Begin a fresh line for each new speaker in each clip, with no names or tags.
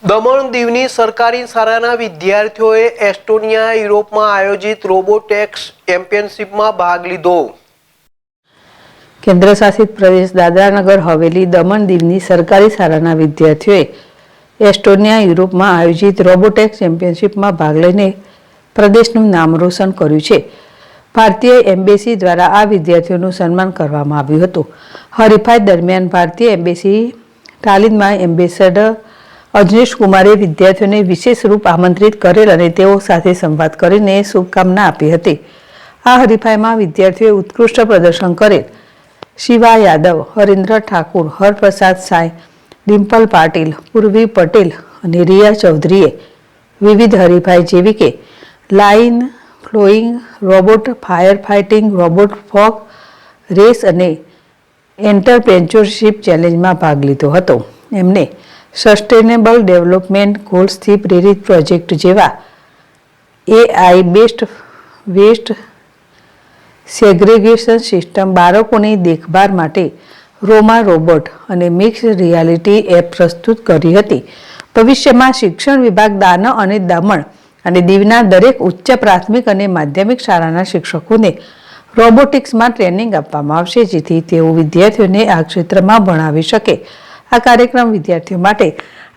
દમણ દીવની સરકારી શાળાના વિદ્યાર્થીઓએ એસ્ટોનિયા યુરોપમાં આયોજિત રોબોટેક્સ ચેમ્પિયનશિપમાં ભાગ લીધો।
કેન્દ્ર શાસિત પ્રદેશ દાદરાનગર હવેલી દમણ દીવની સરકારી શાળાના વિદ્યાર્થીઓએ એસ્ટોનિયા યુરોપમાં આયોજિત રોબોટેક્સ ચેમ્પિયનશિપમાં ભાગ લઈને પ્રદેશનું નામ રોશન કર્યું છે। ભારતીય એમ્બેસી દ્વારા આ વિદ્યાર્થીઓનું સન્માન કરવામાં આવ્યું હતું। હરીફાઈ દરમિયાન ભારતીય એમ્બેસી તાલીમમાં એમ્બેસેડર અજનેશ કુમારે વિદ્યાર્થીઓને વિશેષ રૂપ આમંત્રિત કરેલ અને તેઓ સાથે સંવાદ કરીને શુભકામના આપી હતી। આ હરીફાઈમાં વિદ્યાર્થીઓએ ઉત્કૃષ્ટ પ્રદર્શન કરેલ શિવા યાદવ, હરીન્દ્ર ઠાકુર, હરપ્રસાદ સાય, ડિમ્પલ પાટીલ, પૂર્વી પટેલ અને રિયા ચૌધરીએ વિવિધ હરીફાઈ જેવી કે line following robot, fire fighting robot, folk race અને એન્ટરપ્રેન્યોરશિપ ચેલેન્જમાં ભાગ લીધો હતો। એમને સસ્ટેનેબલ ડેવલપમેન્ટ ગોલ્સથી પ્રેરિત પ્રોજેક્ટ જેવા AI બેસ્ડ વેસ્ટ સેગ્રેગેશન સિસ્ટમ, બાળકોની દેખભાળ માટે રોમા રોબોટ અને મિક્સ રિયાલિટી એપ પ્રસ્તુત કરી હતી। ભવિષ્યમાં શિક્ષણ વિભાગ દાના અને દમણ અને દીવના દરેક ઉચ્ચ પ્રાથમિક અને માધ્યમિક શાળાના શિક્ષકોને રોબોટિક્સમાં ટ્રેનિંગ આપવામાં આવશે, જેથી તેઓ વિદ્યાર્થીઓને આ ક્ષેત્રમાં ભણાવી શકે। આ કાર્યક્રમ વિદ્યાર્થીઓ માટે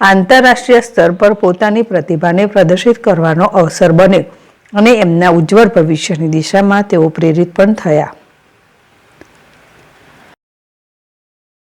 આંતરરાષ્ટ્રીય સ્તર પર પોતાની પ્રતિભાને પ્રદર્શિત કરવાનો અવસર બન્યો અને એમના ઉજ્જવળ ભવિષ્યની દિશામાં તેઓ પ્રેરિત પણ થયા।